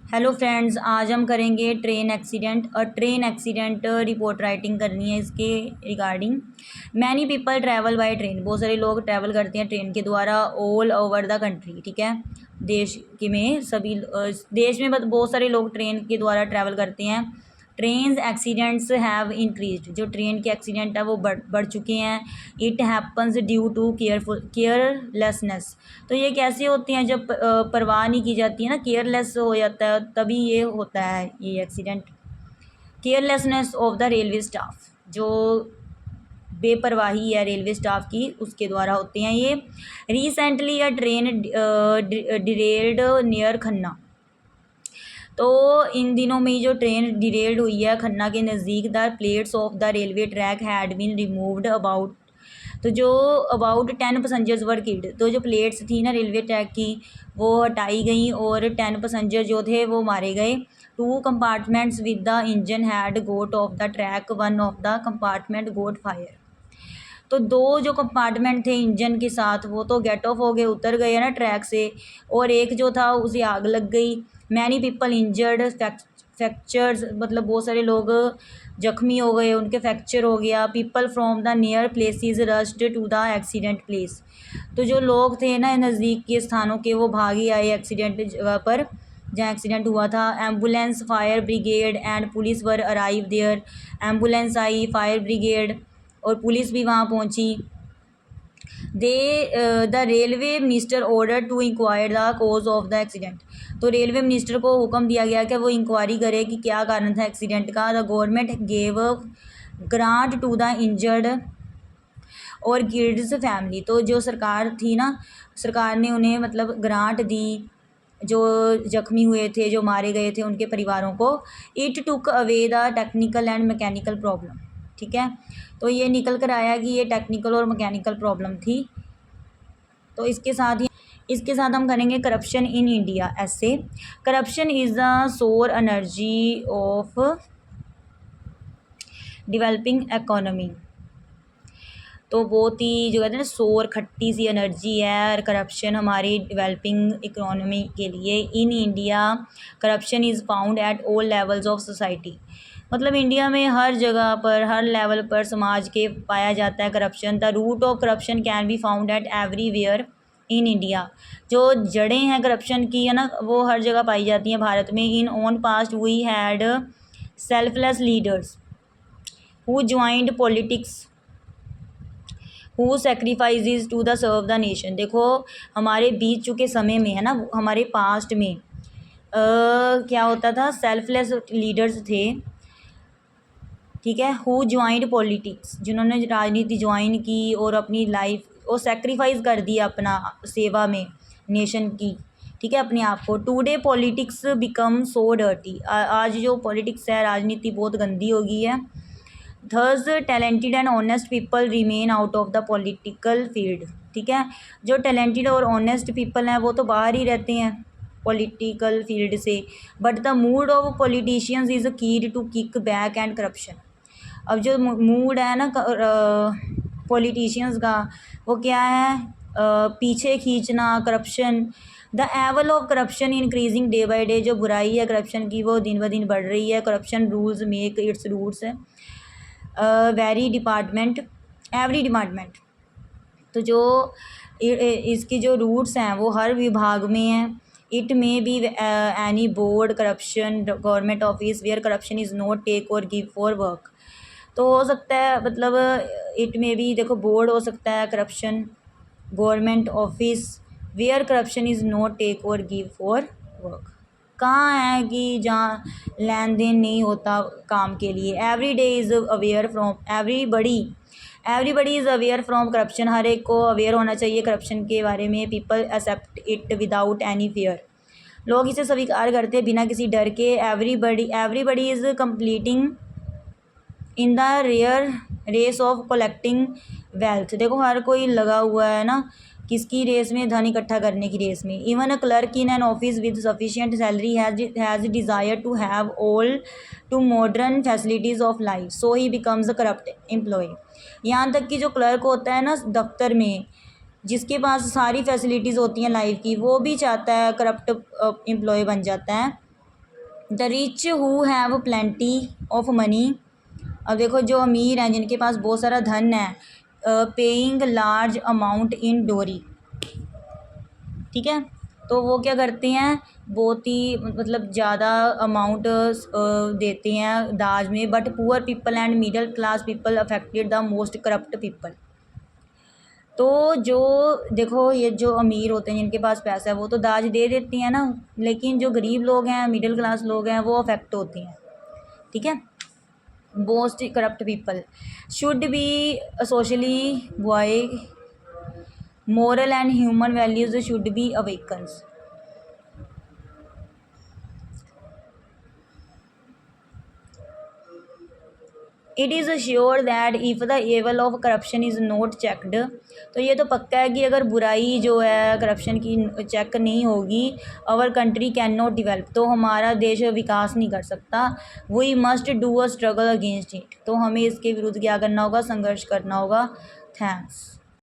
Hello friends, आज हम करेंगे ट्रेन एक्सीडेंट। और ट्रेन एक्सीडेंट रिपोर्ट राइटिंग करनी है इसके regarding. Many people travel by train, बहुत सारे लोग ट्रैवल करते हैं ट्रेन के द्वारा ऑल ओवर द कंट्री। ठीक है, देश के में सभी देश में बहुत सारे लोग ट्रेन के द्वारा ट्रैवल करते हैं। ट्रेन एक्सीडेंट्स हैव इंक्रीज्ड, जो ट्रेन के एक्सीडेंट है वो बढ़ चुके हैं। It happens due to carelessness. तो ये कैसे होते हैं? जब परवाह नहीं की जाती है ना, केयरलेस हो जाता है, तभी ये होता है ये accident. Carelessness of the railway staff, जो बेपरवाही है रेलवे स्टाफ की, उसके द्वारा होते हैं ये। रिसेंटली अ ट्रेन डिरेल्ड नियर खन्ना। तो इन दिनों में जो ट्रेन डिरेल्ड हुई है खन्ना के नज़दीक, the plates of the railway track had been removed about. तो जो अबाउट 10 पैसेंजर्स वर किल्ड, तो जो प्लेट्स थी ना रेलवे ट्रैक की वो हटाई गई और 10 पैसेंजर जो थे वो मारे गए। 2 compartments with the engine had got off the track, one of the compartment got fire. तो दो जो कंपार्टमेंट थे इंजन के साथ वो तो गेट ऑफ हो गए, उतर गए ना ट्रैक से, और एक जो था उसे आग लग गई। मैनी पीपल इंजर्ड, फ्रैक्चर्स, मतलब बहुत सारे लोग जख्मी हो गए, उनके फ्रैक्चर हो गया। People from the near places rushed to the accident place. तो जो लोग थे ना नज़दीक के स्थानों के, वो भागे आए एक्सीडेंट जगह पर जहाँ एक्सीडेंट हुआ था। Ambulance, fire brigade and police were arrive there. Ambulance आई, फायर ब्रिगेड और पुलिस भी वहाँ पहुँची। The railway minister order to inquire the cause of the accident. तो रेलवे मिनिस्टर को हुक्म दिया गया कि वो इंक्वायरी करे कि क्या कारण था एक्सीडेंट का। The government gave grant to the injured और गिल्ड्स फैमिली। तो जो सरकार थी ना, सरकार ने उन्हें मतलब ग्रांट दी, जो जख्मी हुए थे, जो मारे गए थे, उनके परिवारों को। It took away the technical and mechanical problem. ठीक है, तो ये निकल कर आया कि ये टेक्निकल और मैकेनिकल प्रॉब्लम थी। तो इसके साथ हम करेंगे करप्शन इन इंडिया ऐसे। करप्शन इज़ द सोर एनर्जी ऑफ डेवलपिंग इकोनॉमी। तो बहुत ही जो कहते हैं ना सोर, खट्टी सी एनर्जी है और करप्शन हमारी डेवलपिंग इकोनॉमी के लिए। In India corruption is found at all levels of society. मतलब इंडिया में हर जगह पर, हर लेवल पर समाज के पाया जाता है corruption. The root of corruption can be found at everywhere in India. जो जड़ें हैं करप्शन की है ना, वो हर जगह पाई जाती हैं भारत में। In on past we had selfless leaders who joined politics, who sacrifices to the serve the nation. देखो हमारे बीत चुके समय में है ना, हमारे पास्ट में क्या होता था, सेल्फलेस लीडर्स थे। ठीक है, हु ज्वाइंड पॉलिटिक्स, जिन्होंने राजनीति ज्वाइन की और अपनी लाइफ और सेक्रीफाइस कर दिया अपना सेवा में नेशन की। ठीक है, अपने आप को। Today politics become so dirty. आज जो पॉलिटिक्स है, राजनीति बहुत गंदी हो गई है। There's talented and honest people remain out of the political field. ठीक है, जो टैलेंटेड और ऑनेस्ट पीपल हैं वो तो बाहर ही रहते हैं पॉलिटिकल फील्ड से। But the mood of politicians is keen to kick back and corruption. अब जो मूड है ना पॉलिटिशियंस का, वो क्या है? पीछे खींचना, corruption. The evil of corruption increasing day by day. जो बुराई है करप्शन की वो दिन ब दिन बढ़ रही है। Corruption rules make its roots है वेरी डिपार्टमेंट, एवरी डिपार्टमेंट। तो जो इसके जो रूट्स हैं वो हर विभाग में हैं। It may be any board corruption, government office where corruption is not take और गिव फॉर वर्क। तो हो सकता है मतलब इट में भी देखो बोर्ड हो सकता है corruption, government office where corruption is not take और गिव फॉर वर्क। कहाँ है कि जहाँ लेन देन नहीं होता काम के लिए। Every day is aware from, everybody is aware from corruption. हर एक को अवेयर होना चाहिए करप्शन के बारे में। People accept it without any fear. लोग इसे स्वीकार करते बिना किसी डर के। Everybody is completing in the rare race of collecting wealth. देखो हर कोई लगा हुआ है ना किसकी रेस में? धन इकट्ठा करने की रेस में। Even a clerk in an office with sufficient salary has desire to have all to modern facilities of life, so he becomes a corrupt employ. यहाँ तक कि जो क्लर्क होता है ना दफ्तर में, जिसके पास सारी फैसिलिटीज़ होती हैं लाइफ की, वो भी चाहता है करप्ट एम्प्लॉय बन जाता है। The rich who have plenty of money, अब देखो जो अमीर हैं जिनके पास बहुत सारा धन है, पेइंग लार्ज अमाउंट इन डोरी, ठीक है, तो वो क्या करते हैं, बहुत ही मतलब ज़्यादा अमाउंट देते हैं दाज में। But poor people and middle class people affected the most corrupt people, तो जो देखो ये जो अमीर होते हैं जिनके पास पैसा है वो तो दाज दे देती हैं ना, लेकिन जो गरीब लोग हैं, मिडिल क्लास लोग हैं, वो अफेक्ट होते हैं, ठीक है। Most corrupt people should be socially boy, moral and human values should be awakens. It is assured that if the evil of corruption is not checked, तो ये तो पक्का है कि अगर बुराई जो है करप्शन की चेक नहीं होगी, our country can not develop, तो हमारा देश विकास नहीं कर सकता। We must do a struggle against it, तो हमें इसके विरुद्ध क्या करना होगा, संघर्ष करना होगा। थैंक्स।